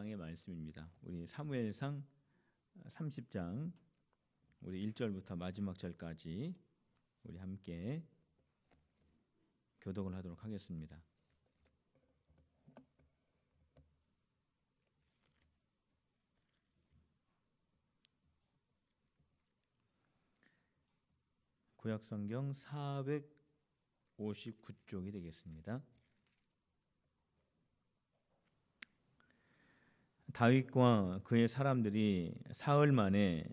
강의 말씀입니다. 우리 사무엘상 30장 우리 1절부터 마지막 절까지 우리 함께 교독을 하도록 하겠습니다. 구약성경 459쪽이 되겠습니다. 다윗과 그의 사람들이 사흘 만에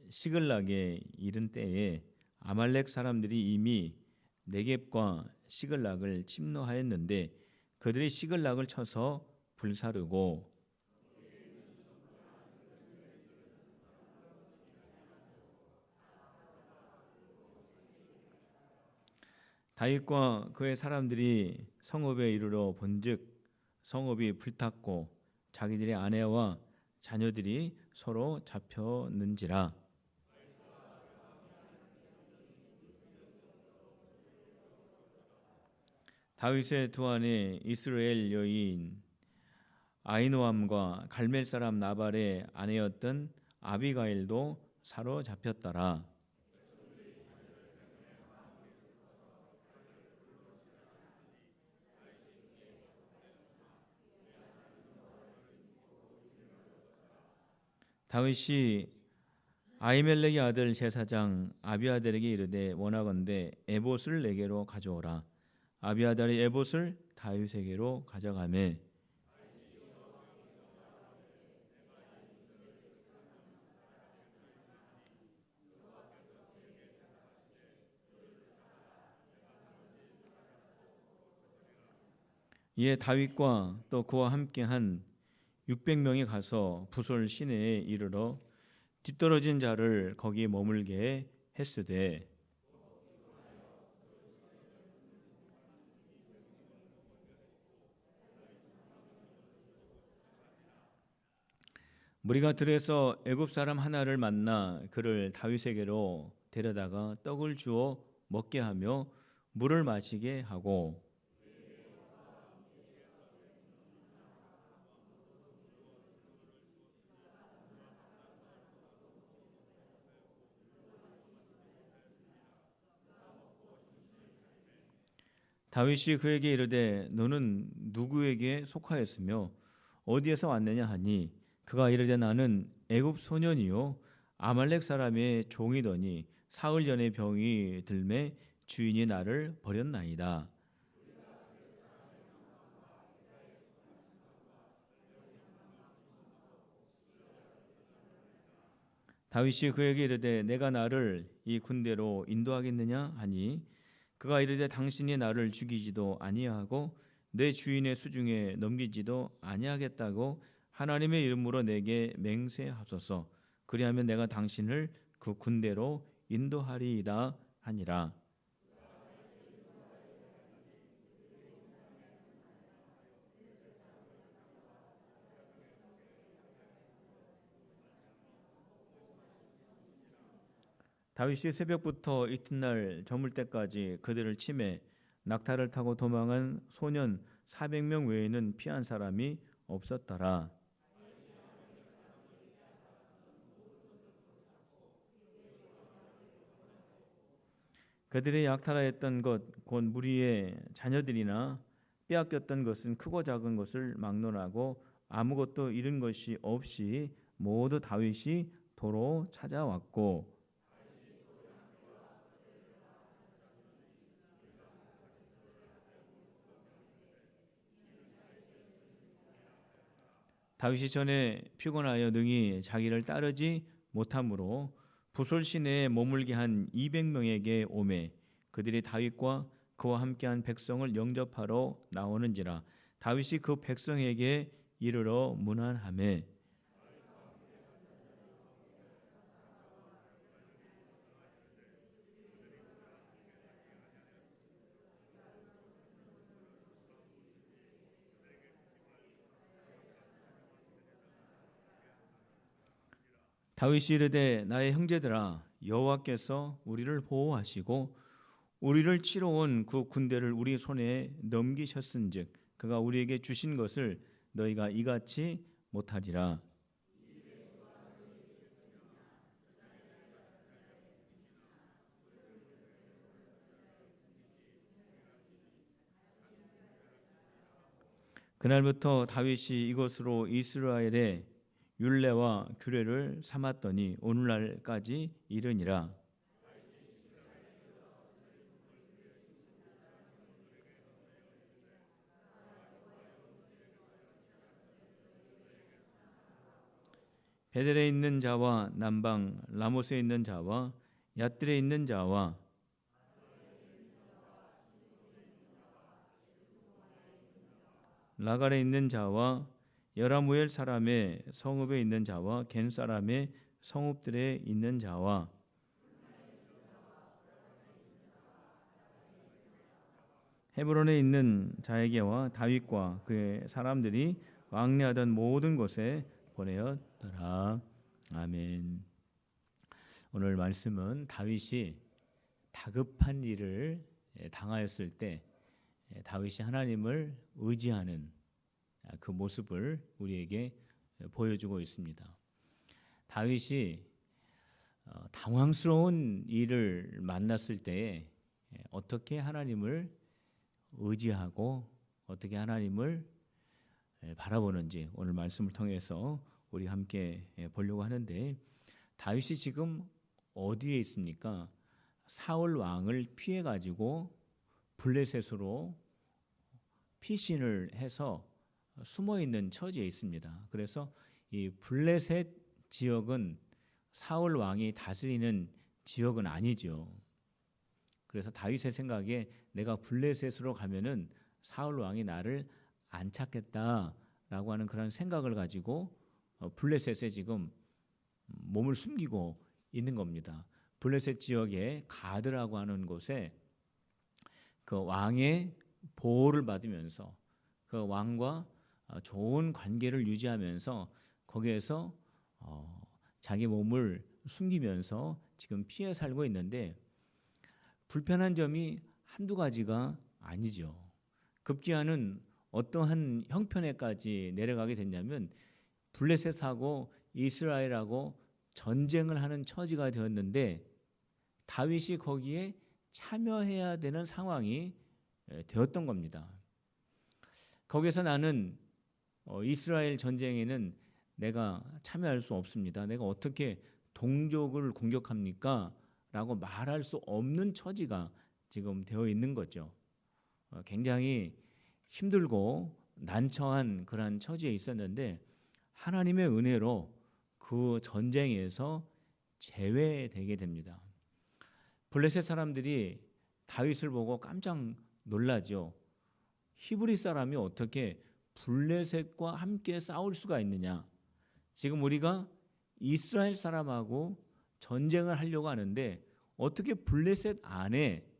시글락에 이른 때에 아말렉 사람들이 이미 네겝과 시글락을 침노하였는데 그들이 시글락을 쳐서 불사르고 다윗과 그의 사람들이 성읍에 이르러 본즉 성읍이 불탔고 자기들의 아내와 자녀들이 서로 잡혔는지라. 다윗의 두 아내 이스라엘 여인 아히노암과 갈멜 사람 나발의 아내였던 아비가일도 사로잡혔더라. 다윗이 아히멜렉의 아들 제사장 아비아달에게 이르되 원하건대 에봇을 내게로 가져오라. 아비아달이 에봇을 다윗에게로 가져가매 이에 다윗과 또 그와 함께한 600명이 가서 부솔 시내에 이르러 뒤떨어진 자를 거기 머물게 했으되 무리가 들에서 애굽 사람 하나를 만나 그를 다윗에게로 데려다가 떡을 주어 먹게 하며 물을 마시게 하고 다윗이 그에게 이르되 너는 누구에게 속하였으며 어디에서 왔느냐 하니 그가 이르되 나는 애굽 소년이요 아말렉 사람의 종이더니 사흘 전에 병이 들매 주인이 나를 버렸나이다. 다윗이 그에게 이르되 내가 나를 이 군대로 인도하겠느냐 하니 그가 이르되 당신이 나를 죽이지도 아니하고 내 주인의 수중에 넘기지도 아니하겠다고 하나님의 이름으로 내게 맹세하소서. 그리하면 내가 당신을 그 군대로 인도하리이다 하니라. 다윗이 새벽부터 이튿날 저물 때까지 그들을 치매 낙타를 타고 도망한 소년 400명 외에는 피한 사람이 없었더라. 그들이 약탈하였던 것 곧 무리의 자녀들이나 빼앗겼던 것은 크고 작은 것을 막론하고 아무것도 잃은 것이 없이 모두 다윗이 도로 찾아왔고 다윗이 전에 피곤하여 능히 자기를 따르지 못하므로 부솔 시내에 머물게 한 200명에게 오매 그들이 다윗과 그와 함께한 백성을 영접하러 나오는지라. 다윗이 그 백성에게 이르러 문안하매 다윗이 이르되 나의 형제들아 여호와께서 우리를 보호하시고 우리를 치러 온 그 군대를 우리 손에 넘기셨은즉 그가 우리에게 주신 것을 너희가 이같이 못하리라. 그날부터 다윗이 이것으로 이스라엘의 율례와 규례를 삼았더니 오늘날까지 이르니라. 베델에 있는 자와 남방 라못에 있는 자와 얏들에 있는 자와 라갈에 있는 자와 여라무엘 사람의 성읍에 있는 자와 겐 사람의 성읍들에 있는 자와 헤브론에 있는 자에게와 다윗과 그의 사람들이 왕래하던 모든 곳에 보내었더라. 아멘. 오늘 말씀은 다윗이 다급한 일을 당하였을 때 다윗이 하나님을 의지하는 그 모습을 우리에게 보여주고 있습니다. 다윗이 당황스러운 일을 만났을 때에 어떻게 하나님을 의지하고 어떻게 하나님을 바라보는지 오늘 말씀을 통해서 우리 함께 보려고 하는데, 다윗이 지금 어디에 있습니까? 사울 왕을 피해 가지고 블레셋으로 피신을 해서 숨어 있는 처지에 있습니다. 그래서 이 블레셋 지역은 사울 왕이 다스리는 지역은 아니죠. 그래서 다윗의 생각에 내가 블레셋으로 가면은 사울 왕이 나를 안 찾겠다라고 하는 그런 생각을 가지고 블레셋에 지금 몸을 숨기고 있는 겁니다. 블레셋 지역의 가드라고 하는 곳에 그 왕의 보호를 받으면서 그 왕과 좋은 관계를 유지하면서 거기에서 자기 몸을 숨기면서 지금 피해 살고 있는데, 불편한 점이 한두 가지가 아니죠. 급기야는 어떠한 형편에까지 내려가게 됐냐면 블레셋하고 이스라엘하고 전쟁을 하는 처지가 되었는데 다윗이 거기에 참여해야 되는 상황이 되었던 겁니다. 거기서 나는 이스라엘 전쟁에는 내가 참여할 수 없습니다. 내가 어떻게 동족을 공격합니까? 라고 말할 수 없는 처지가 지금 되어 있는 거죠. 굉장히 힘들고 난처한 그런 처지에 있었는데 하나님의 은혜로 그 전쟁에서 제외되게 됩니다. 블레셋 사람들이 다윗을 보고 깜짝 놀라죠. 히브리 사람이 어떻게 블레셋과 함께 싸울 수가 있느냐. 지금 우리가 이스라엘 사람하고 전쟁을 하려고 하는데 어떻게 블레셋 안에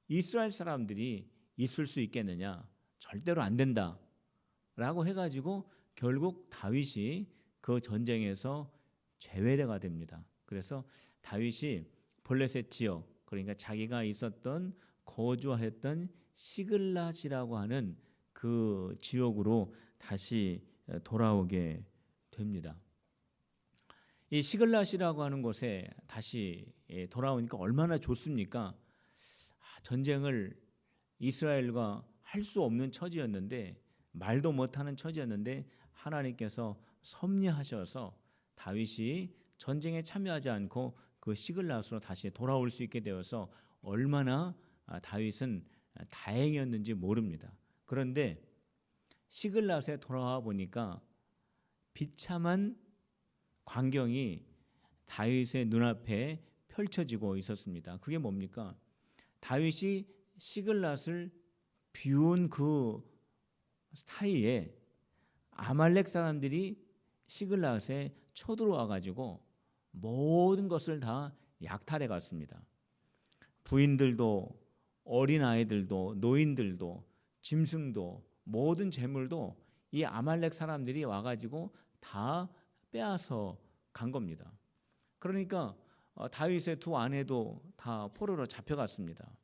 이스라엘 사람들이 있을 수 있겠느냐. 절대로 안 된다 라고 해가지고 결국 다윗이 그 전쟁에서 제외가 됩니다. 그래서 다윗이 블레셋 지역, 그러니까 자기가 있었던 거주했던 시글랏이라고 하는 그 지역으로 다시 돌아오게 됩니다. 이 시글랏이라고 하는 곳에 다시 돌아오니까 얼마나 좋습니까? 전쟁을 이스라엘과 할 수 없는 처지였는데, 말도 못하는 처지였는데 하나님께서 섭리하셔서 다윗이 전쟁에 참여하지 않고 그 시글랏으로 다시 돌아올 수 있게 되어서 얼마나 다윗은 다행이었는지 모릅니다. 그런데 시글랏에 돌아와 보니까 비참한 광경이 다윗의 눈앞에 펼쳐지고 있었습니다. 그게 뭡니까? 다윗이 시글랏을 비운 그 사이에 아말렉 사람들이 시글랏에 쳐들어와 가지고 모든 것을 다 약탈해 갔습니다. 부인들도 어린아이들도 노인들도 짐승도 모든 재물도 이 아말렉 사람들이 와가지고 다 빼앗아 간 겁니다. 그러니까 다윗의 두 아내도 다 포로로 잡혀갔습니다.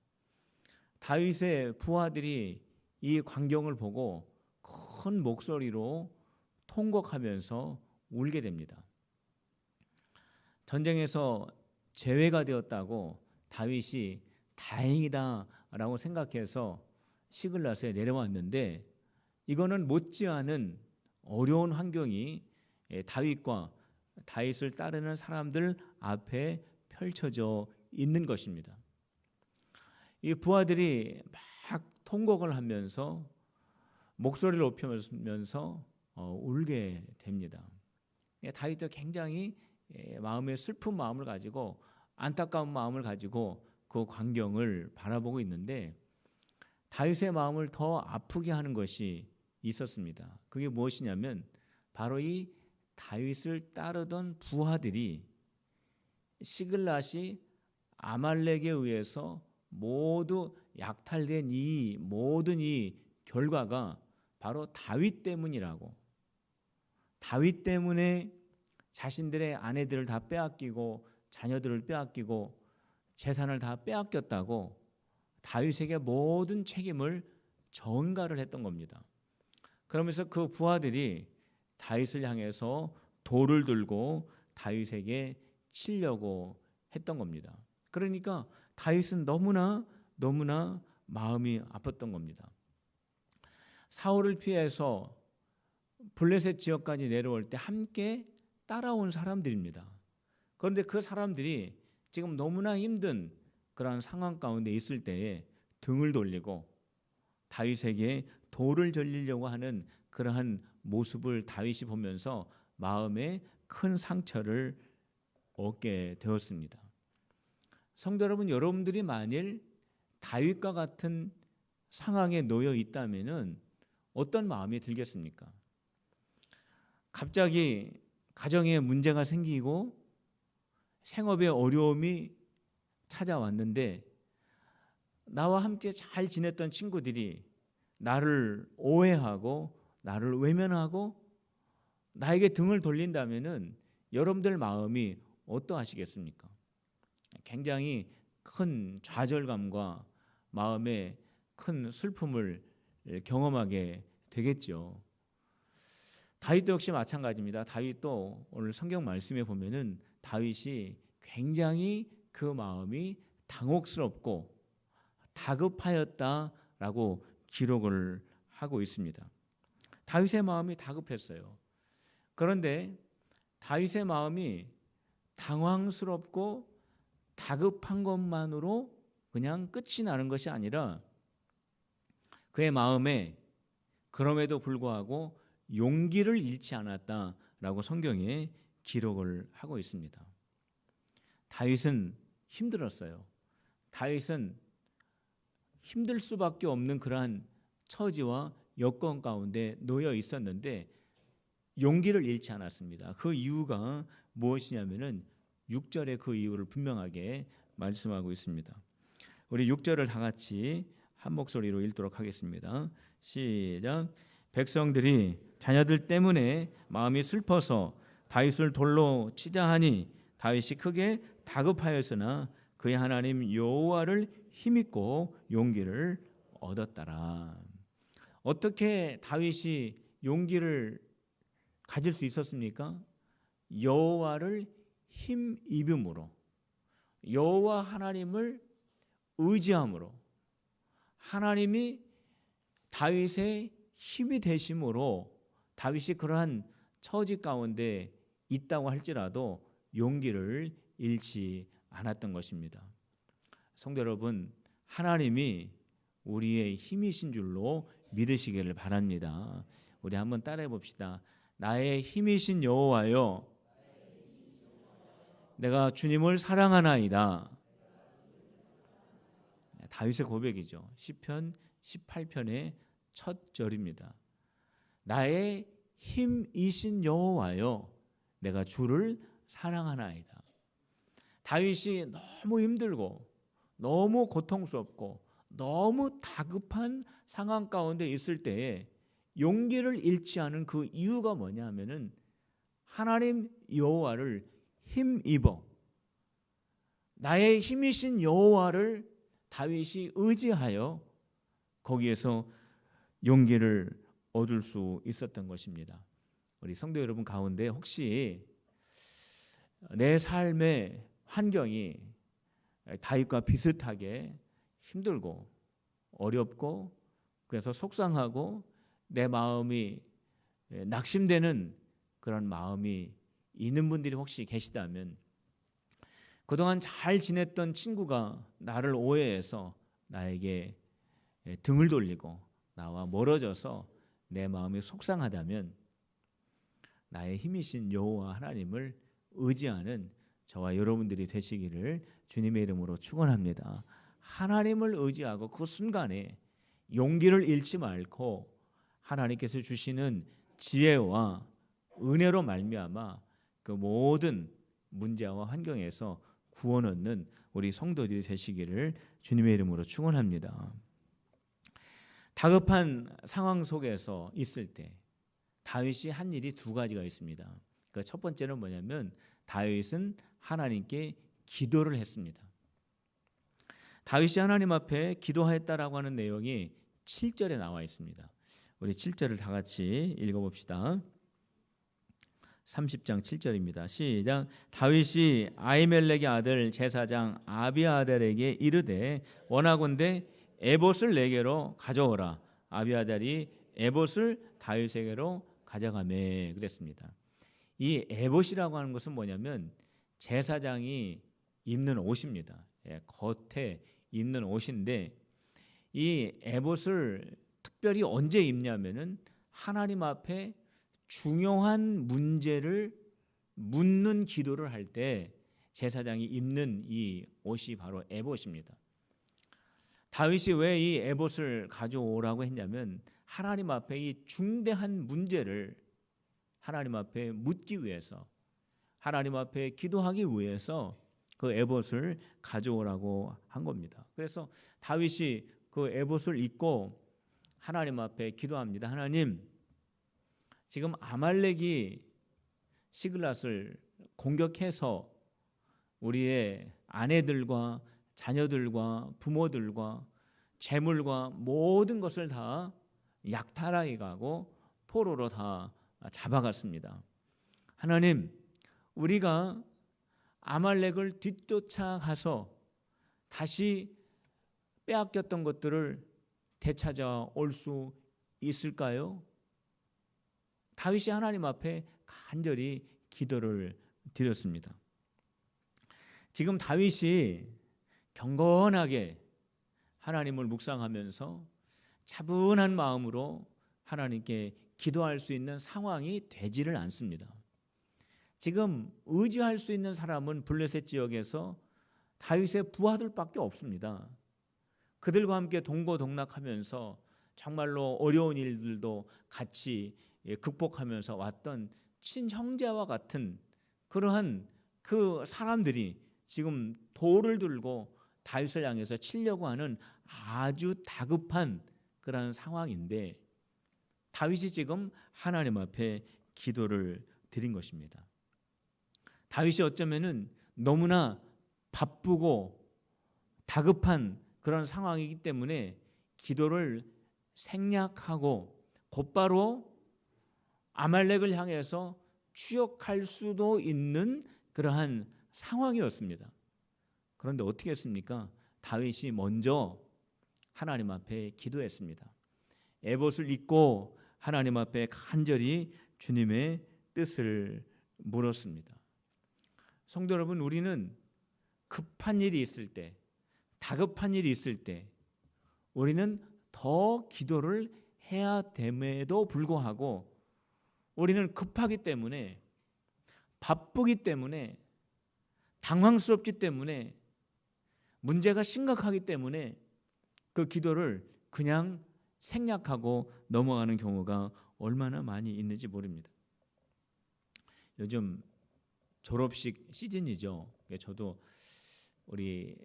다윗의 부하들이 이 광경을 보고 큰 목소리로 통곡하면서 울게 됩니다. 전쟁에서 제외가 되었다고 다윗이 다행이다라고 생각해서 시글라스에 내려왔는데 이거는 못지않은 어려운 환경이 다윗과 다윗을 따르는 사람들 앞에 펼쳐져 있는 것입니다. 이 부하들이 막 통곡을 하면서 목소리를 높이면서 울게 됩니다. 다윗도 굉장히 마음에 슬픈 마음을 가지고 안타까운 마음을 가지고 그 광경을 바라보고 있는데 다윗의 마음을 더 아프게 하는 것이 있었습니다. 그게 무엇이냐면 바로 이 다윗을 따르던 부하들이 시글랏이 아말렉에 의해서 모두 약탈된 이 모든 이 결과가 바로 다윗 때문이라고, 다윗 때문에 자신들의 아내들을 다 빼앗기고 자녀들을 빼앗기고 재산을 다 빼앗겼다고 다윗에게 모든 책임을 전가를 했던 겁니다. 그러면서 그 부하들이 다윗을 향해서 돌을 들고 다윗에게 치려고 했던 겁니다. 그러니까 다윗은 너무나 마음이 아팠던 겁니다. 사울을 피해서 블레셋 지역까지 내려올 때 함께 따라온 사람들입니다. 그런데 그 사람들이 지금 너무나 힘든 그런 상황 가운데 있을 때에 등을 돌리고 다윗에게 돌을 절리려고 하는 그러한 모습을 다윗이 보면서 마음에 큰 상처를 얻게 되었습니다. 성도 여러분, 여러분들이 만일 다윗과 같은 상황에 놓여 있다면은 어떤 마음이 들겠습니까? 갑자기 가정에 문제가 생기고 생업에 어려움이 찾아왔는데 나와 함께 잘 지냈던 친구들이 나를 오해하고 나를 외면하고 나에게 등을 돌린다면은 여러분들 마음이 어떠하시겠습니까? 굉장히 큰 좌절감과 마음에 큰 슬픔을 경험하게 되겠죠. 다윗도 역시 마찬가지입니다. 다윗도 오늘 성경 말씀에 보면은 다윗이 굉장히 그 마음이 당혹스럽고 다급하였다라고 기록을 하고 있습니다. 다윗의 마음이 다급했어요. 그런데 다윗의 마음이 당황스럽고 다급한 것만으로 그냥 끝이 나는 것이 아니라 그의 마음에 그럼에도 불구하고 용기를 잃지 않았다라고 성경에 기록을 하고 있습니다. 다윗은 힘들었어요. 다윗은 힘들 수밖에 없는 그러한 처지와 여건 가운데 놓여 있었는데 용기를 잃지 않았습니다. 그 이유가 무엇이냐면은 6절에 그 이유를 분명하게 말씀하고 있습니다. 우리 6절을 다 같이 한 목소리로 읽도록 하겠습니다. 시작. 백성들이 자녀들 때문에 마음이 슬퍼서 다윗을 돌로 치자 하니 다윗이 크게 다급하였으나 그의 하나님 여호와를 힘입고 용기를 얻었더라. 어떻게 다윗이 용기를 가질 수 있었습니까? 여호와를 힘입음으로, 여호와 하나님을 의지함으로, 하나님이 다윗의 힘이 되심으로 다윗이 그러한 처지 가운데 있다고 할지라도 용기를 잃지 않았던 것입니다. 성도 여러분, 하나님이 우리의 힘이신 줄로 믿으시기를 바랍니다. 우리 한번 따라해 봅시다. 나의 힘이신 여호와여, 내가 주님을 사랑하나이다. 다윗의 고백이죠. 시편 18편의 첫 절입니다. 나의 힘이신 여호와여, 내가 주를 사랑하나이다. 다윗이 너무 힘들고 너무 고통스럽고 너무 다급한 상황 가운데 있을 때에 용기를 잃지 않은 그 이유가 뭐냐 하면은 하나님 여호와를 힘입어, 나의 힘이신 여호와를 다윗이 의지하여 거기에서 용기를 얻을 수 있었던 것입니다. 우리 성도 여러분 가운데 혹시 내 삶의 환경이 다윗과 비슷하게 힘들고 어렵고 그래서 속상하고 내 마음이 낙심되는 그런 마음이 있는 분들이 혹시 계시다면, 그동안 잘 지냈던 친구가 나를 오해해서 나에게 등을 돌리고 나와 멀어져서 내 마음이 속상하다면, 나의 힘이신 여호와 하나님을 의지하는 저와 여러분들이 되시기를 주님의 이름으로 축원합니다. 하나님을 의지하고 그 순간에 용기를 잃지 말고 하나님께서 주시는 지혜와 은혜로 말미암아 그 모든 문제와 환경에서 구원 얻는 우리 성도들이 되시기를 주님의 이름으로 축원합니다. 다급한 상황 속에서 있을 때 다윗이 한 일이 두 가지가 있습니다. 그 첫 번째는 뭐냐면 다윗은 하나님께 기도를 했습니다. 다윗이 하나님 앞에 기도하였다라고 하는 내용이 7절에 나와 있습니다. 우리 7절을 다 같이 읽어봅시다. 30장 7절입니다. 시작. 다윗이 아히멜렉의 아들 제사장 아비아달에게 이르되 원하건대 에봇을 내게로 가져오라. 아비아달이 에봇을 다윗에게로 가져가매 그랬습니다. 이 에봇이라고 하는 것은 뭐냐면 제사장이 입는 옷입니다. 겉에 입는 옷인데, 이 에봇을 특별히 언제 입냐면은 하나님 앞에 중요한 문제를 묻는 기도를 할 때 제사장이 입는 이 옷이 바로 에봇입니다. 다윗이 왜 이 에봇을 가져오라고 했냐면 하나님 앞에 이 중대한 문제를 하나님 앞에 묻기 위해서, 하나님 앞에 기도하기 위해서 그 에봇을 가져오라고 한 겁니다. 그래서 다윗이 그 에봇을 입고 하나님 앞에 기도합니다. 하나님, 지금 아말렉이 시글랏을 공격해서 우리의 아내들과 자녀들과 부모들과 재물과 모든 것을 다 약탈하게 가고 포로로 다 잡아갔습니다. 하나님, 우리가 아말렉을 뒤쫓아가서 다시 빼앗겼던 것들을 되찾아올 수 있을까요? 다윗이 하나님 앞에 간절히 기도를 드렸습니다. 지금 다윗이 경건하게 하나님을 묵상하면서 차분한 마음으로 하나님께 기도할 수 있는 상황이 되지를 않습니다. 지금 의지할 수 있는 사람은 블레셋 지역에서 다윗의 부하들밖에 없습니다. 그들과 함께 동고동락하면서 정말로 어려운 일들도 같이 극복하면서 왔던 친형제와 같은 그러한 그 사람들이 지금 돌을 들고 다윗을 향해서 치려고 하는 아주 다급한 그런 상황인데, 다윗이 지금 하나님 앞에 기도를 드린 것입니다. 다윗이 어쩌면은 너무나 바쁘고 다급한 그런 상황이기 때문에 기도를 생략하고 곧바로 아말렉을 향해서 추격할 수도 있는 그러한 상황이었습니다. 그런데 어떻게 했습니까? 다윗이 먼저 하나님 앞에 기도했습니다. 에봇을 입고 하나님 앞에 간절히 주님의 뜻을 물었습니다. 성도 여러분, 우리는 급한 일이 있을 때, 다급한 일이 있을 때 우리는 더 기도를 해야 됨에도 불구하고 우리는 급하기 때문에, 바쁘기 때문에, 당황스럽기 때문에, 문제가 심각하기 때문에 그 기도를 그냥 생략하고 넘어가는 경우가 얼마나 많이 있는지 모릅니다. 요즘 졸업식 시즌이죠. 저도 우리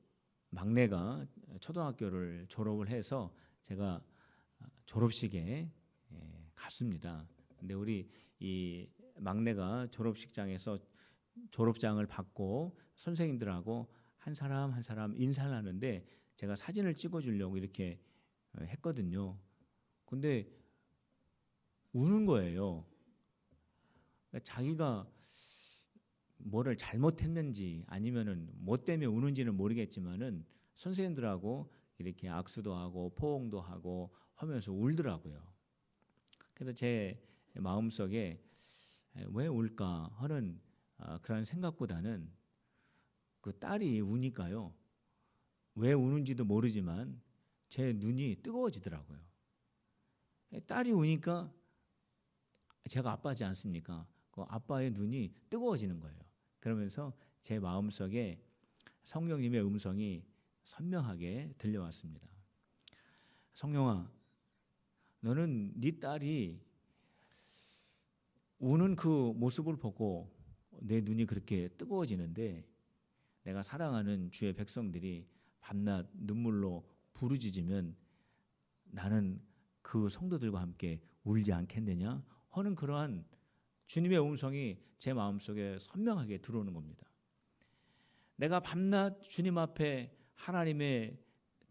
막내가 초등학교를 졸업을 해서 제가 졸업식에 갔습니다. 근데 우리 이 막내가 졸업식장에서 졸업장을 받고 선생님들하고 한 사람 한 사람 인사를 하는데 제가 사진을 찍어주려고 이렇게 했거든요. 근데 우는 거예요. 자기가 뭐를 잘못했는지 아니면은 뭐 때문에 우는지는 모르겠지만은 선생님들하고 이렇게 악수도 하고 포옹도 하고 하면서 울더라고요. 그래서 제 마음속에 왜 울까 하는 그런 생각보다는 그 딸이 우니까요. 왜 우는지도 모르지만 제 눈이 뜨거워지더라고요. 딸이 우니까 제가 아빠지 않습니까? 그 아빠의 눈이 뜨거워지는 거예요. 그러면서 제 마음속에 성령님의 음성이 선명하게 들려왔습니다. 성령아, 너는 네 딸이 우는 그 모습을 보고 내 눈이 그렇게 뜨거워지는데 내가 사랑하는 주의 백성들이 밤낮 눈물로 부르짖으면 나는 그 성도들과 함께 울지 않겠느냐 하는 그러한 주님의 음성이 제 마음속에 선명하게 들어오는 겁니다. 내가 밤낮 주님 앞에 하나님의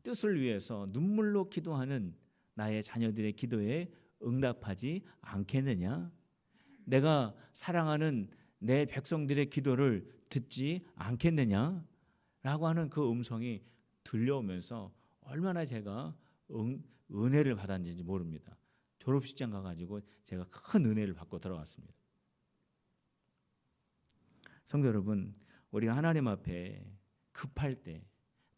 뜻을 위해서 눈물로 기도하는 나의 자녀들의 기도에 응답하지 않겠느냐? 내가 사랑하는 내 백성들의 기도를 듣지 않겠느냐? 라고 하는 그 음성이 들려오면서 얼마나 제가 은혜를 받았는지 모릅니다. 졸업식장 가가지고 제가 큰 은혜를 받고 돌아왔습니다. 성도 여러분, 우리가 하나님 앞에 급할 때,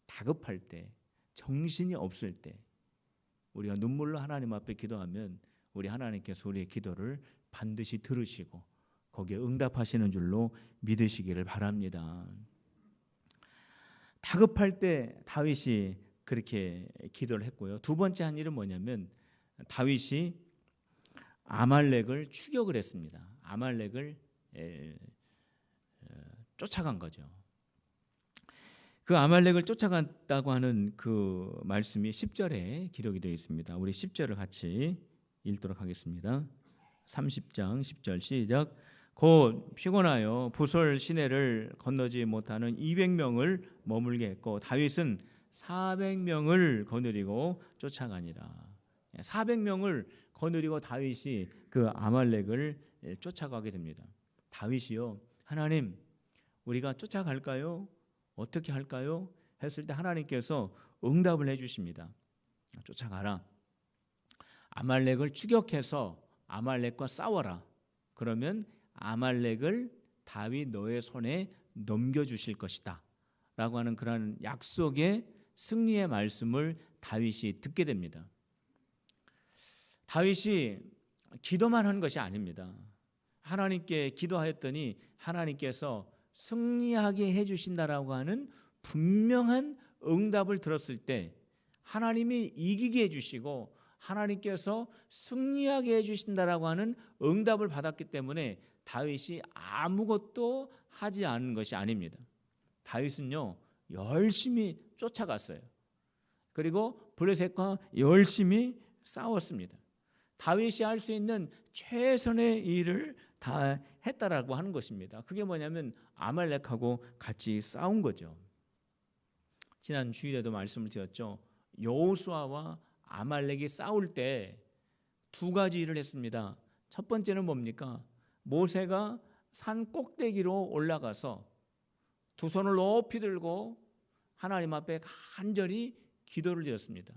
다급할 때, 정신이 없을 때 우리가 눈물로 하나님 앞에 기도하면 우리 하나님께서 우리의 기도를 반드시 들으시고 거기에 응답하시는 줄로 믿으시기를 바랍니다. 다급할 때 다윗이 그렇게 기도를 했고요. 두 번째 한 일은 뭐냐면 다윗이 아말렉을 추격을 했습니다. 아말렉을 쫓아간 거죠. 그 아말렉을 쫓아갔다고 하는 그 말씀이 10절에 기록이 되어 있습니다. 우리 10절을 같이 읽도록 하겠습니다. 30장 10절 시작. 곧 피곤하여 부솔 시내를 건너지 못하는 200명을 머물게 했고 다윗은 400명을 거느리고 쫓아가니라. 400명을 거느리고 다윗이 그 아말렉을 쫓아가게 됩니다. 다윗이요, 하나님 우리가 쫓아갈까요? 어떻게 할까요? 했을 때 하나님께서 응답을 해주십니다. 쫓아가라. 아말렉을 추격해서 아말렉과 싸워라. 그러면 아말렉을 다윗 너의 손에 넘겨주실 것이다 라고 하는 그런 약속의 승리의 말씀을 다윗이 듣게 됩니다. 다윗이 기도만 한 것이 아닙니다. 하나님께 기도하였더니 하나님께서 승리하게 해주신다라고 하는 분명한 응답을 들었을 때 하나님이 이기게 해주시고 하나님께서 승리하게 해주신다라고 하는 응답을 받았기 때문에 다윗이 아무것도 하지 않은 것이 아닙니다. 다윗은요 열심히 쫓아갔어요. 그리고 블레셋과 열심히 싸웠습니다. 다윗이 할 수 있는 최선의 일을 다 했다라고 하는 것입니다. 그게 뭐냐면 아말렉하고 같이 싸운 거죠. 지난 주일에도 말씀을 드렸죠. 여호수아와 아말렉이 싸울 때 두 가지 일을 했습니다. 첫 번째는 뭡니까? 모세가 산 꼭대기로 올라가서 두 손을 높이 들고 하나님 앞에 간절히 기도를 드렸습니다.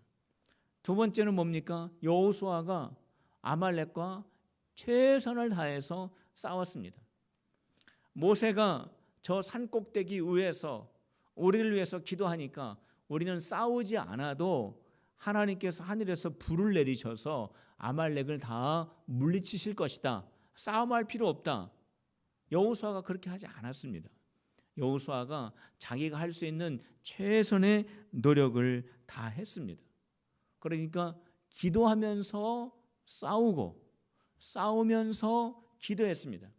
두 번째는 뭡니까? 여호수아가 아말렉과 최선을 다해서 싸웠습니다. 모세가 저 산 꼭대기 위에서 우리를 위해서 기도하니까 우리는 싸우지 않아도 하나님께서 하늘에서 불을 내리셔서 아말렉을 다 물리치실 것이다. 싸움할 필요 없다. 여호수아가 그렇게 하지 않았습니다. 여호수아가 자기가 할 수 있는 최선의 노력을 다 했습니다. 그러니까 기도하면서 싸우고 싸우면서 기도했습니다.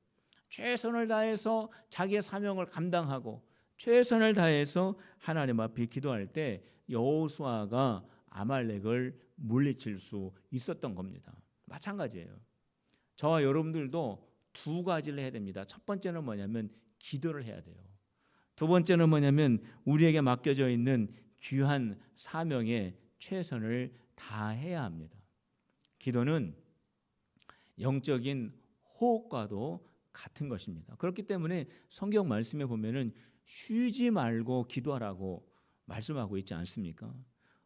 최선을 다해서 자기의 사명을 감당하고 최선을 다해서 하나님 앞에 기도할 때 여호수아가 아말렉을 물리칠 수 있었던 겁니다. 마찬가지예요. 저와 여러분들도 두 가지를 해야 됩니다. 첫 번째는 뭐냐면 기도를 해야 돼요. 두 번째는 뭐냐면 우리에게 맡겨져 있는 귀한 사명에 최선을 다해야 합니다. 기도는 영적인 호흡과도 같은 것입니다. 그렇기 때문에 성경 말씀에 보면은 쉬지 말고 기도하라고 말씀하고 있지 않습니까?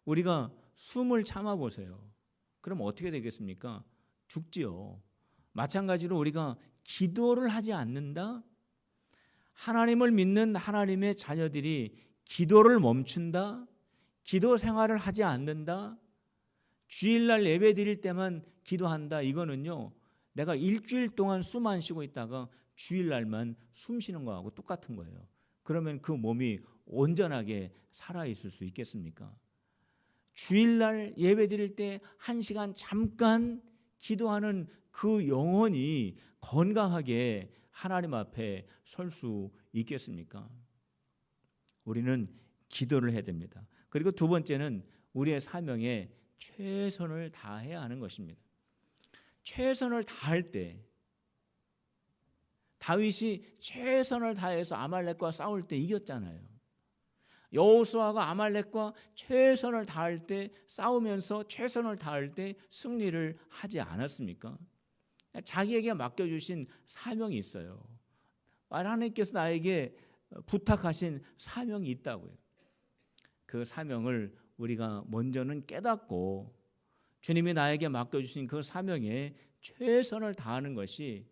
우리가 숨을 참아 보세요. 그럼 어떻게 되겠습니까? 죽지요. 마찬가지로 우리가 기도를 하지 않는다? 하나님을 믿는 하나님의 자녀들이 기도를 멈춘다? 기도 생활을 하지 않는다? 주일날 예배 드릴 때만 기도한다? 이거는요, 내가 일주일 동안 숨 안 쉬고 있다가 주일날만 숨 쉬는 거하고 똑같은 거예요. 그러면 그 몸이 온전하게 살아있을 수 있겠습니까? 주일날 예배 드릴 때 1시간 잠깐 기도하는 그 영혼이 건강하게 하나님 앞에 설 수 있겠습니까? 우리는 기도를 해야 됩니다. 그리고 두 번째는 우리의 사명에 최선을 다해야 하는 것입니다. 최선을 다할 때, 다윗이 최선을 다해서 아말렉과 싸울 때 이겼잖아요. 여호수아가 아말렉과 최선을 다할 때, 싸우면서 최선을 다할 때 승리를 하지 않았습니까? 자기에게 맡겨주신 사명이 있어요. 하나님께서 나에게 부탁하신 사명이 있다고요. 그 사명을 우리가 먼저는 깨닫고 주님이 나에게 맡겨주신 그 사명에 최선을 다하는 것이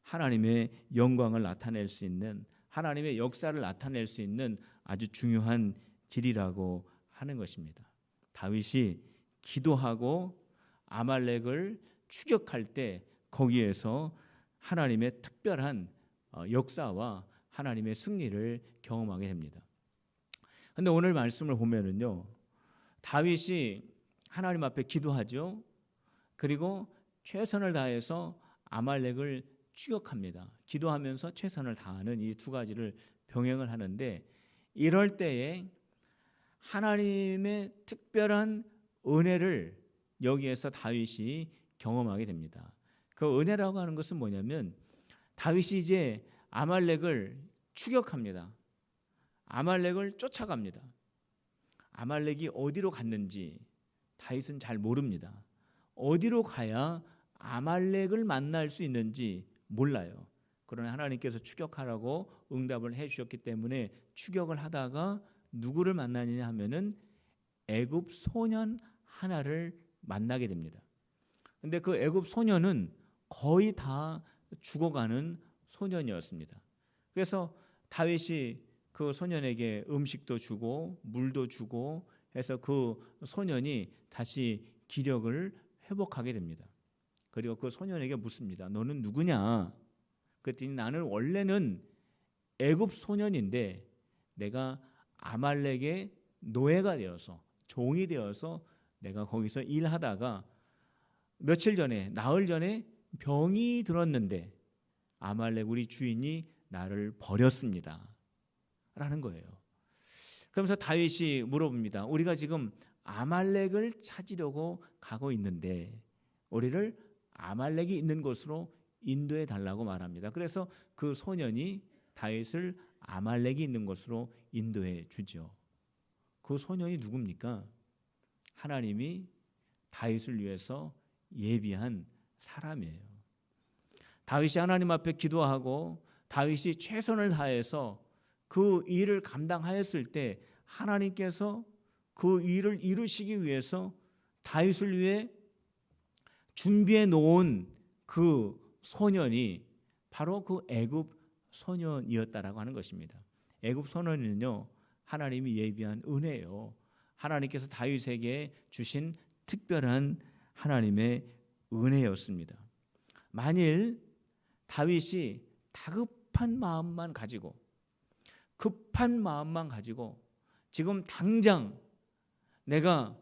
하나님의 영광을 나타낼 수 있는, 하나님의 역사를 나타낼 수 있는 아주 중요한 길이라고 하는 것입니다. 다윗이 기도하고 아말렉을 추격할 때 거기에서 하나님의 특별한 역사와 하나님의 승리를 경험하게 됩니다. 그런데 오늘 말씀을 보면은요, 다윗이 하나님 앞에 기도하죠. 그리고 최선을 다해서 아말렉을 추격합니다. 기도하면서 최선을 다하는 이 두 가지를 병행을 하는데, 이럴 때에 하나님의 특별한 은혜를 여기에서 다윗이 경험하게 됩니다. 그 은혜라고 하는 것은 뭐냐면, 다윗이 이제 아말렉을 추격합니다. 아말렉을 쫓아갑니다. 아말렉이 어디로 갔는지 다윗은 잘 모릅니다. 어디로 가야 아말렉을 만날 수 있는지 몰라요. 그러나 하나님께서 추격하라고 응답을 해 주셨기 때문에 추격을 하다가 누구를 만나느냐 하면은 애굽 소년 하나를 만나게 됩니다. 근데 그 애굽 소년은 거의 다 죽어가는 소년이었습니다. 그래서 다윗이 그 소년에게 음식도 주고 물도 주고 해서 그 소년이 다시 기력을 회복하게 됩니다. 그리고 그 소년에게 묻습니다. 너는 누구냐? 그랬더니 나는 원래는 애굽 소년인데 내가 아말렉의 노예가 되어서, 종이 되어서 내가 거기서 일하다가 며칠 전에, 나흘 전에 병이 들었는데 아말렉 우리 주인이 나를 버렸습니다 라는 거예요. 그러면서 다윗이 물어봅니다. 우리가 지금 아말렉을 찾으려고 가고 있는데 우리를 아말렉이 있는 곳으로 인도해 달라고 말합니다. 그래서 그 소년이 다윗을 아말렉이 있는 곳으로 인도해 주죠. 그 소년이 누굽니까? 하나님이 다윗을 위해서 예비한 사람이에요. 다윗이 하나님 앞에 기도하고 다윗이 최선을 다해서 그 일을 감당하였을 때 하나님께서 그 일을 이루시기 위해서 다윗을 위해 준비해 놓은 그 소년이 바로 그 애굽 소년이었다라고 하는 것입니다. 애굽 소년은요, 하나님이 예비한 은혜예요. 하나님께서 다윗에게 주신 특별한 하나님의 은혜였습니다. 만일 다윗이 다급한 마음만 가지고, 급한 마음만 가지고 지금 당장 내가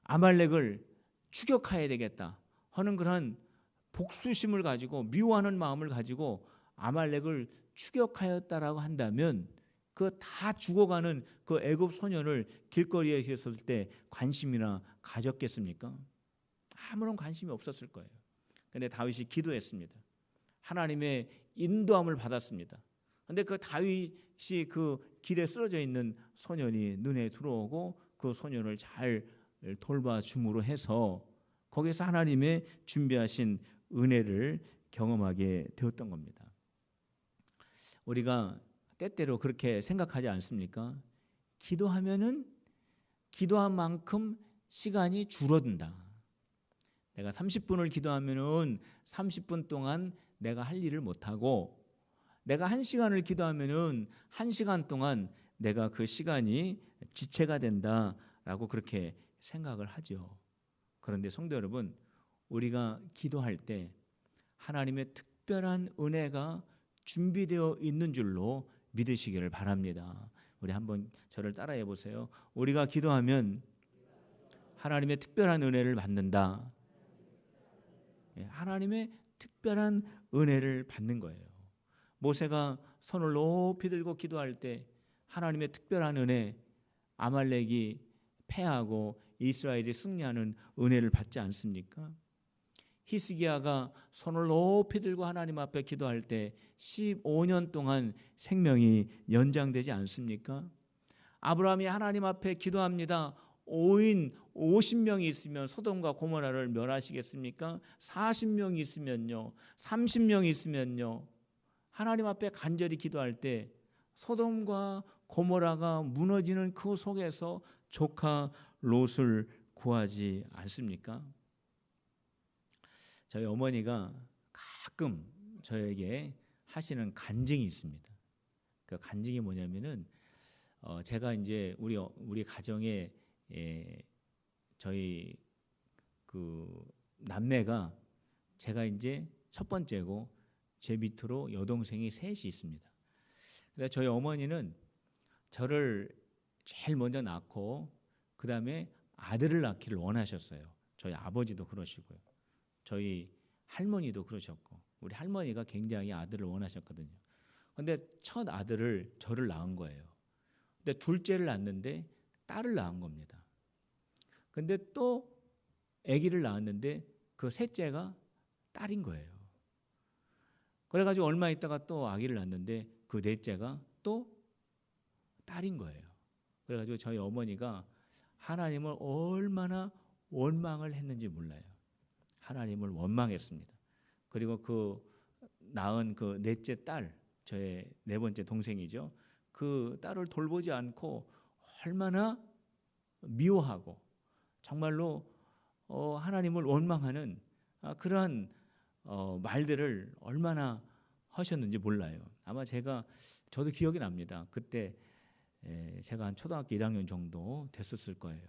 아말렉을 추격해야 되겠다 하는 그런 복수심을 가지고, 미워하는 마음을 가지고 아말렉을 추격하였다라고 한다면 그 다 죽어가는 그 애굽 소년을 길거리에 있었을 때 관심이나 가졌겠습니까? 아무런 관심이 없었을 거예요. 그런데 다윗이 기도했습니다. 하나님의 인도함을 받았습니다. 그런데 그 다윗이 그 길에 쓰러져 있는 소년이 눈에 들어오고 그 소년을 잘 돌봐줌으로 해서 거기서 하나님의 준비하신 은혜를 경험하게 되었던 겁니다. 우리가 때때로 그렇게 생각하지 않습니까? 기도하면은 기도한 만큼 시간이 줄어든다. 내가 30분을 기도하면은 30분 동안 내가 할 일을 못하고, 내가 1시간을 기도하면은 1시간 동안 내가 그 시간이 지체가 된다라고 그렇게 생각을 하죠. 그런데 성도 여러분, 우리가 기도할 때 하나님의 특별한 은혜가 준비되어 있는 줄로 믿으시기를 바랍니다. 우리 한번 저를 따라해 보세요. 우리가 기도하면 하나님의 특별한 은혜를 받는다. 하나님의 특별한 은혜를 받는 거예요. 모세가 손을 높이 들고 기도할 때 하나님의 특별한 은혜, 아말렉이 패하고 이스라엘이 승리하는 은혜를 받지 않습니까? 히스기야가 손을 높이 들고 하나님 앞에 기도할 때 15년 동안 생명이 연장되지 않습니까? 아브라함이 하나님 앞에 기도합니다. 5인 50명이 있으면 소돔과 고모라를 멸하시겠습니까? 40명이 있으면요, 30명이 있으면요, 하나님 앞에 간절히 기도할 때 소돔과 고모라가 무너지는 그 속에서 조카 롯을 구하지 않습니까? 저희 어머니가 가끔 저에게 하시는 간증이 있습니다. 그 간증이 뭐냐면은 제가 이제 우리 가정에 저희 그 남매가 제가 이제 첫 번째고 제 밑으로 여동생이 셋이 있습니다. 그래서 저희 어머니는 저를 제일 먼저 낳고 그 다음에 아들을 낳기를 원하셨어요. 저희 아버지도 그러시고요. 저희 할머니도 그러셨고, 우리 할머니가 굉장히 아들을 원하셨거든요. 그런데 첫 아들을 저를 낳은 거예요. 근데 둘째를 낳았는데 딸을 낳은 겁니다. 근데 또 아기를 낳았는데 그 셋째가 딸인 거예요. 그래가지고 얼마 있다가 또 아기를 낳았는데 그 넷째가 또 딸인 거예요. 그래가지고 저희 어머니가 하나님을 얼마나 원망을 했는지 몰라요. 하나님을 원망했습니다. 그리고 그 낳은 그 넷째 딸, 저의 네 번째 동생이죠. 그 딸을 돌보지 않고 얼마나 미워하고 정말로 하나님을 원망하는 그러한 말들을 얼마나 하셨는지 몰라요. 아마 저도 기억이 납니다. 그때 제가 한 초등학교 1학년 정도 됐었을 거예요.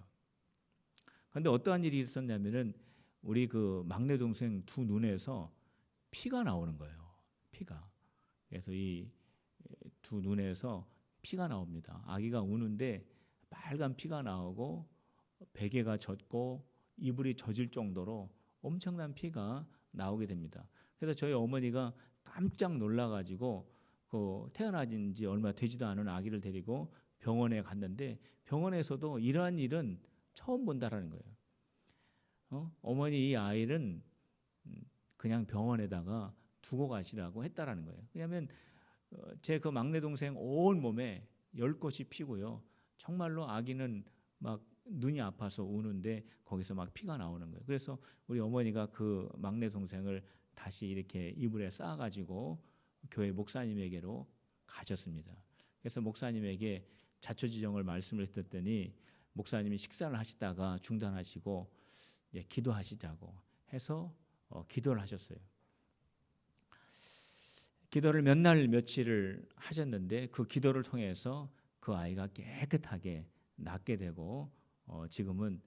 그런데 어떠한 일이 있었냐면은 우리 그 막내 동생 두 눈에서 피가 나오는 거예요. 피가. 그래서 이 두 눈에서 피가 나옵니다. 아기가 우는데 빨간 피가 나오고 베개가 젖고 이불이 젖을 정도로 엄청난 피가 나오게 됩니다. 그래서 저희 어머니가 깜짝 놀라가지고 그 태어나진 지 얼마 되지도 않은 아기를 데리고 병원에 갔는데 병원에서도 이러한 일은 처음 본다라는 거예요. 어머니 이 아이는 그냥 병원에다가 두고 가시라고 했다라는 거예요. 왜냐하면 제 그 막내 동생 온 몸에 10곳이 피고요. 정말로 아기는 막 눈이 아파서 우는데 거기서 막 피가 나오는 거예요. 그래서 우리 어머니가 그 막내 동생을 다시 이렇게 이불에 싸가지고 교회 목사님에게로 가셨습니다. 그래서 목사님에게 자초지종을 말씀을 드렸더니 목사님이 식사를 하시다가 중단하시고 기도하시자고 해서 기도를 하셨어요. 기도를 몇 날 며칠을 하셨는데 그 기도를 통해서 그 아이가 깨끗하게 낫게 되고 지금은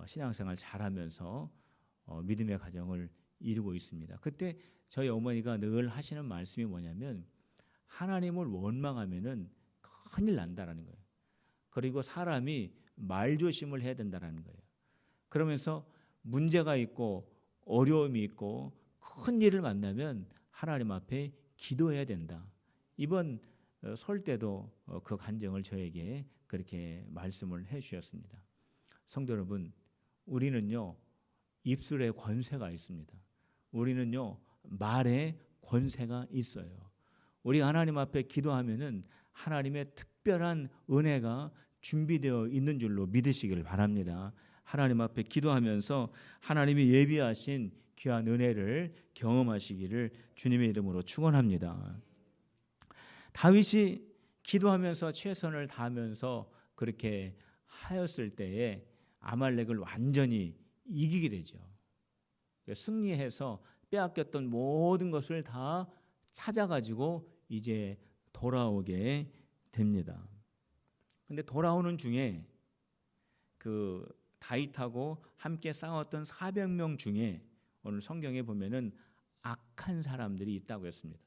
신앙생활 잘하면서 믿음의 가정을 이루고 있습니다. 그때 저희 어머니가 늘 하시는 말씀이 뭐냐면 하나님을 원망하면은 큰일 난다라는 거예요. 그리고 사람이 말조심을 해야 된다라는 거예요. 그러면서 문제가 있고 어려움이 있고 큰 일을 만나면 하나님 앞에 기도해야 된다. 이번 설 때도 그 간증을 저에게 그렇게 말씀을 해 주셨습니다. 성도 여러분, 우리는요 입술에 권세가 있습니다. 우리는요 말에 권세가 있어요. 우리 하나님 앞에 기도하면은 하나님의 특별한 은혜가 준비되어 있는 줄로 믿으시기를 바랍니다. 하나님 앞에 기도하면서 하나님이 예비하신 귀한 은혜를 경험하시기를 주님의 이름으로 축원합니다. 다윗이 기도하면서 최선을 다하면서 그렇게 하였을 때에 아말렉을 완전히 이기게 되죠. 승리해서 빼앗겼던 모든 것을 다 찾아가지고 이제 돌아오게 됩니다. 근데 돌아오는 중에 그 다윗하고 함께 싸웠던 400명 중에 오늘 성경에 보면은 악한 사람들이 있다고 했습니다.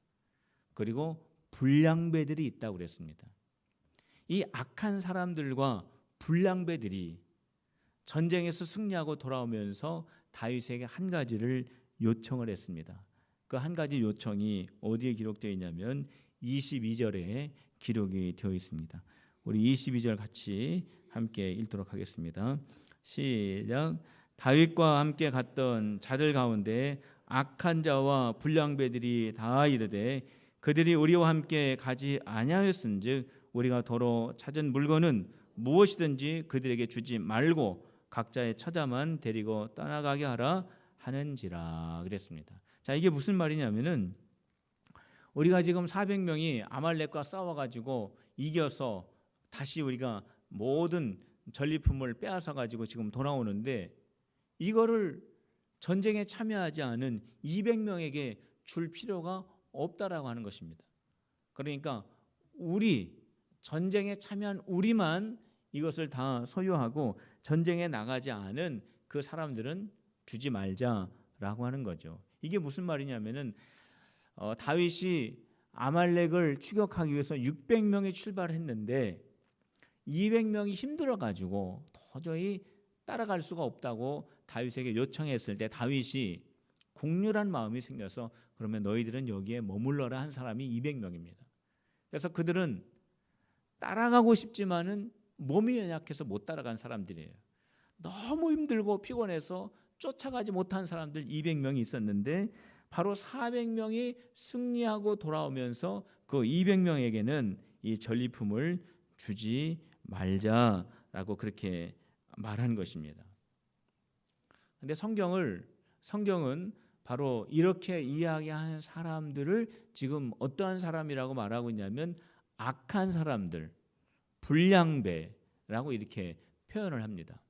그리고 불량배들이 있다고 그랬습니다. 이 악한 사람들과 불량배들이 전쟁에서 승리하고 돌아오면서 다윗에게 한 가지를 요청을 했습니다. 그 한 가지 요청이 어디에 기록되어 있냐면 22절에 기록이 되어 있습니다. 우리 22절 같이 함께 읽도록 하겠습니다. 시작. 다윗과 함께 갔던 자들 가운데 악한 자와 불량배들이 다 이르되 그들이 우리와 함께 가지 아니하였은즉 우리가 도로 찾은 물건은 무엇이든지 그들에게 주지 말고 각자의 처자만 데리고 떠나가게 하라 하는지라 그랬습니다. 자, 이게 무슨 말이냐면은 우리가 지금 400명이 아말렉과 싸워가지고 이겨서 다시 우리가 모든 전리품을 빼앗아 가지고 지금 돌아오는데 이거를 전쟁에 참여하지 않은 200명에게 줄 필요가 없다라고 하는 것입니다. 그러니까 우리 전쟁에 참여한 우리만 이것을 다 소유하고 전쟁에 나가지 않은 그 사람들은 주지 말자라고 하는 거죠. 이게 무슨 말이냐면은 다윗이 아말렉을 추격하기 위해서 600명이 출발했는데 200명이 힘들어가지고 도저히 따라갈 수가 없다고 다윗에게 요청했을 때 다윗이 국률한 마음이 생겨서 그러면 너희들은 여기에 머물러라 한 사람이 200명입니다. 그래서 그들은 따라가고 싶지만은 몸이 연약해서 못 따라간 사람들이에요. 너무 힘들고 피곤해서 쫓아가지 못한 사람들 200명이 있었는데 바로 400명이 승리하고 돌아오면서 그 200명에게는 이 전리품을 주지 말자라고 그렇게 말한 것입니다. 그런데 성경은 바로 이렇게 이야기하는 사람들을 지금 어떠한 사람이라고 말하고 있냐면 악한 사람들, 불량배라고 이렇게 표현을 합니다.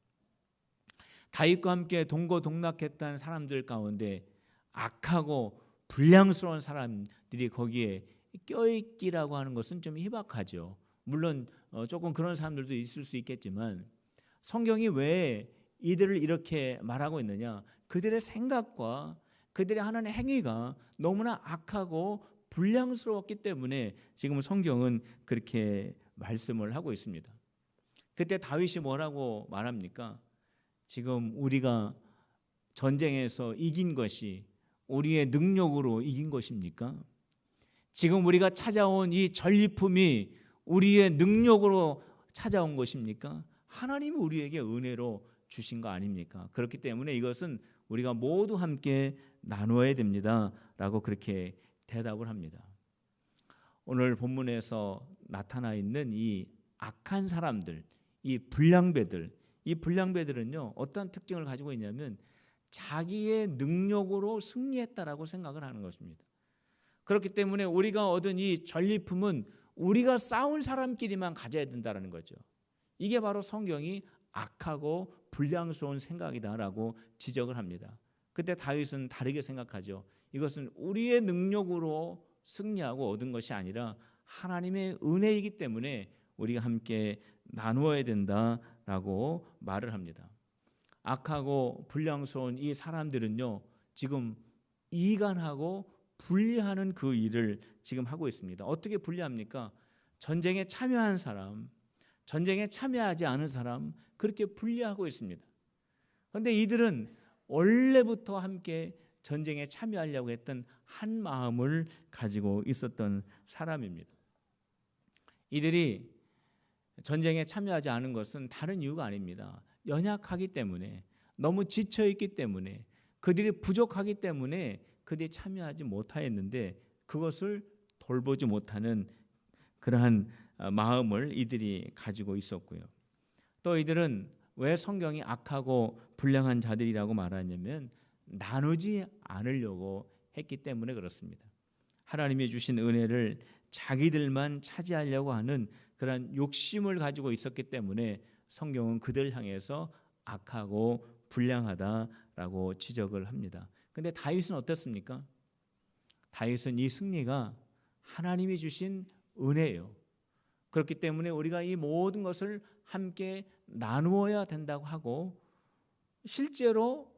다윗과 함께 동고동락했던 사람들 가운데 악하고 불량스러운 사람들이 거기에 껴있기라고 하는 것은 좀 희박하죠. 물론 조금 그런 사람들도 있을 수 있겠지만 성경이 왜 이들을 이렇게 말하고 있느냐? 그들의 생각과 그들의 하는 행위가 너무나 악하고 불량스러웠기 때문에 지금 성경은 그렇게 말씀을 하고 있습니다. 그때 다윗이 뭐라고 말합니까? 지금 우리가 전쟁에서 이긴 것이 우리의 능력으로 이긴 것입니까? 지금 우리가 찾아온 이 전리품이 우리의 능력으로 찾아온 것입니까? 하나님이 우리에게 은혜로 주신 거 아닙니까? 그렇기 때문에 이것은 우리가 모두 함께 나누어야 됩니다 라고 그렇게 대답을 합니다. 오늘 본문에서 나타나 있는 이 악한 사람들, 이 불량배들은요 어떤 특징을 가지고 있냐면 자기의 능력으로 승리했다라고 생각을 하는 것입니다. 그렇기 때문에 우리가 얻은 이 전리품은 우리가 싸운 사람끼리만 가져야 된다는 거죠. 이게 바로 성경이 악하고 불량스러운 생각이다라고 지적을 합니다. 그때 다윗은 다르게 생각하죠. 이것은 우리의 능력으로 승리하고 얻은 것이 아니라 하나님의 은혜이기 때문에 우리가 함께 나누어야 된다라고 말을 합니다. 악하고 불량스러운 이 사람들은요 지금 이간하고 분리하는 그 일을 지금 하고 있습니다. 어떻게 분리합니까? 전쟁에 참여한 사람, 전쟁에 참여하지 않은 사람 그렇게 분리하고 있습니다. 그런데 이들은 원래부터 함께 전쟁에 참여하려고 했던 한 마음을 가지고 있었던 사람입니다. 이들이 전쟁에 참여하지 않은 것은 다른 이유가 아닙니다. 연약하기 때문에, 너무 지쳐있기 때문에, 그들이 부족하기 때문에 그들이 참여하지 못하였는데 그것을 돌보지 못하는 그러한 마음을 이들이 가지고 있었고요. 또 이들은 왜 성경이 악하고 불량한 자들이라고 말하냐면 나누지 않으려고 했기 때문에 그렇습니다. 하나님이 주신 은혜를 자기들만 차지하려고 하는 그런 욕심을 가지고 있었기 때문에 성경은 그들 향해서 악하고 불량하다라고 지적을 합니다. 근데 다윗은 어떻습니까? 다윗은 이 승리가 하나님이 주신 은혜예요. 그렇기 때문에 우리가 이 모든 것을 함께 나누어야 된다고 하고, 실제로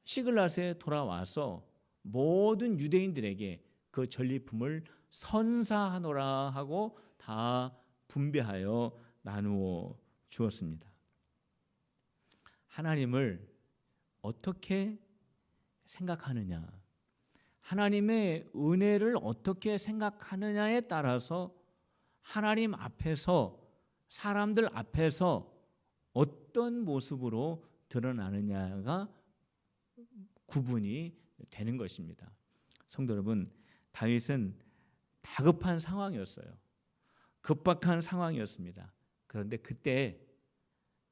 시글랏에 돌아와서 모든 유대인들에게 그 전리품을 선사하노라 하고 다 분배하여 나누어 주었습니다. 하나님을 어떻게 생각하느냐, 하나님의 은혜를 어떻게 생각하느냐에 따라서 하나님 앞에서, 사람들 앞에서 어떤 모습으로 드러나느냐가 구분이 되는 것입니다. 성도 여러분, 다윗은 다급한 상황이었어요. 급박한 상황이었습니다. 그런데 그때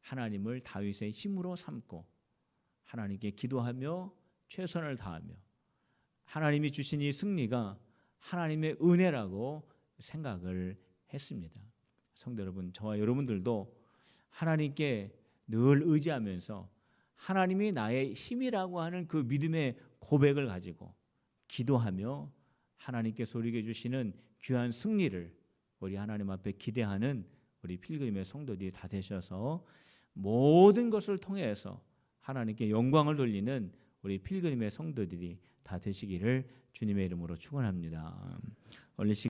하나님을 다윗의 힘으로 삼고 하나님께 기도하며 최선을 다하며 하나님이 주신 이 승리가 하나님의 은혜라고 생각을 했습니다. 성도 여러분, 저와 여러분들도 하나님께 늘 의지하면서 하나님이 나의 힘이라고 하는 그 믿음의 고백을 가지고 기도하며 하나님께서 우리에게 주시는 귀한 승리를 우리 하나님 앞에 기대하는 우리 필그림의 성도들이 다 되셔서 모든 것을 통해서 하나님께 영광을 돌리는 우리 필그림의 성도들이 다 되시기를 주님의 이름으로 축원합니다.